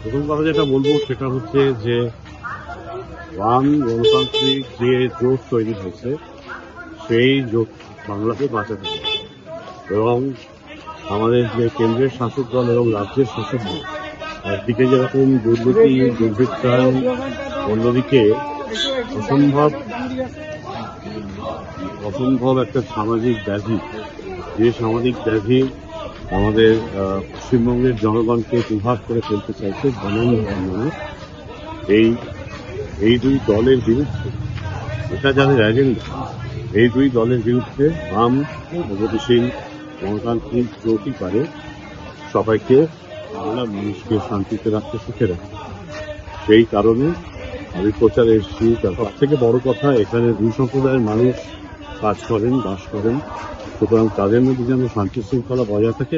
প্রথম কথা যেটা বলবো সেটা হচ্ছে যে বাম গণতান্ত্রিক যে জোট তৈরি হয়েছে সেই জোট বাংলাকে বাঁচাতে হবে এবং আমাদের যে কেন্দ্রের শাসক দল এবং রাজ্যের শাসক দল একদিকে যেরকম দুর্নীতি দুর্বৃত্তায়ন, অন্যদিকে অসম্ভব একটা সামাজিক ব্যাধি, যে সামাজিক ব্যাধি আমাদের পশ্চিমবঙ্গের জনগণকে দুভাগ করে ফেলতে চাইছে বানানো ধর্মে। এই দুই দলের বিরুদ্ধে, এটা যাদের এজেন্ডা, এই দুই দলের বিরুদ্ধে বাম প্রগতিশীল গণতান্ত্রিক জোটই পারে সবাইকে বাংলা মানুষকে শান্তিতে রাখতে, সুখে রাখতে। সেই কারণে আমি প্রচারে এসেছি। সব থেকে বড় কথা, এখানে দুই সম্প্রদায়ের মানুষ কাজ করেন, বাস করেন, সুতরাং তাদের মধ্যে যেন শান্তি শৃঙ্খলা বজায় থাকে।